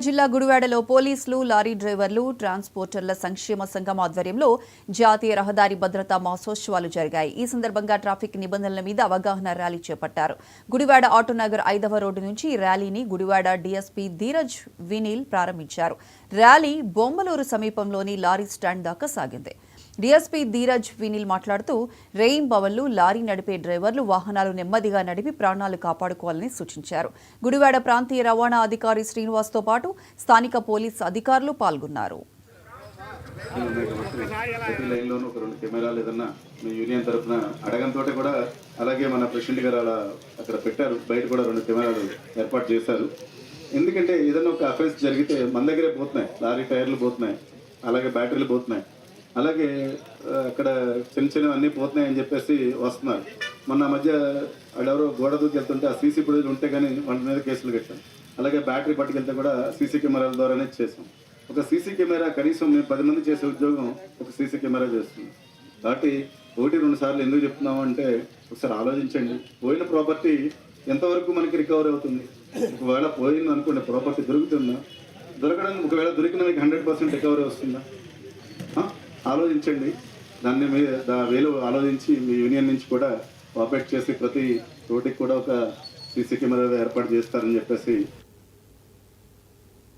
జిల్లా గుడివాడలో పోలీసులు, లారీ డ్రైవర్లు, ట్రాన్స్పోర్టర్ల సంక్షేమ సంఘం ఆధ్వర్యంలో జాతీయ రహదారి భద్రతా మాసోత్సవాలు జరిగాయి. ఈ సందర్భంగా ట్రాఫిక్ నిబంధనల మీద అవగాహన ర్యాలీ చేపట్టారు. గుడివాడ ఆటోనగర్ 5వ రోడ్డు నుంచి ఈ ర్యాలీని గుడివాడ డీఎస్పీ ధీరజ్ వినీల్ ప్రారంభించారు. ర్యాలీ బొమ్మలూరు సమీపంలోని లారీ స్టాండ్ దాకా సాగింది. డీఎస్పీ ధీరజ్ వినీల్ మాట్లాడుతూ రేయింబవళ్లు లారీ నడిపే డ్రైవర్లు వాహనాలు నెమ్మదిగా నడిపి ప్రాణాలు కాపాడుకోవాలని సూచించారు. గుడివాడ ప్రాంతీయ రవాణా అధికారి శ్రీనివాస్తో పాటు స్థానిక పోలీసు అధికారులు పాల్గొన్నారు. అలాగే మన ప్రెసిడెంట్ గారు అలా అక్కడ పెట్టారు, బయట కూడా 2 కెమెరాలు ఏర్పాటు చేశారు. ఎందుకంటే ఏదైనా ఒక అఫెన్స్ జరిగితే మన దగ్గరే పోతున్నాయి, లారీ టైర్లు పోతున్నాయి, అలాగే బ్యాటరీలు పోతున్నాయి, అలాగే అక్కడ చిన్న అన్నీ పోతున్నాయి అని చెప్పేసి వస్తున్నారు. మొన్న మధ్య వాళ్ళెవరో గోడ దూకి వెళ్తుంటే ఆ సీసీ ఫుటేజ్ ఉంటే కానీ వాళ్ళ మీద కేసులు కట్టాం. అలాగే బ్యాటరీ పట్టుకెళ్తే కూడా సీసీ కెమెరాల ద్వారానే చేసాం. ఒక సీసీ కెమెరా కనీసం మేము 10 మంది చేసే ఉద్యోగం ఒక సీసీ కెమెరా చేస్తుంది. కాబట్టి 1-2 సార్లు ఎందుకు చెప్తున్నాము అంటే ఒకసారి ఆలోచించండి. పోయిన ప్రాపర్టీ ఎంతవరకు మనకి రికవర్ అవుతుంది? ఒకవేళ పోయింది అనుకోండి, ప్రాపర్టీ దొరుకుతుందా? దొరకడానికి ఒకవేళ దొరికిన మీకు 100% రికవరీ వస్తుందా? ఆలోచించండి. దాన్ని వేలు ఆలోచించి మీ యూనియన్ నుంచి కూడా కోఆపరేట్ చేసి ప్రతి రోడ్డుకి కూడా ఒక సీసీ కెమెరా ఏర్పాటు చేస్తారని చెప్పేసి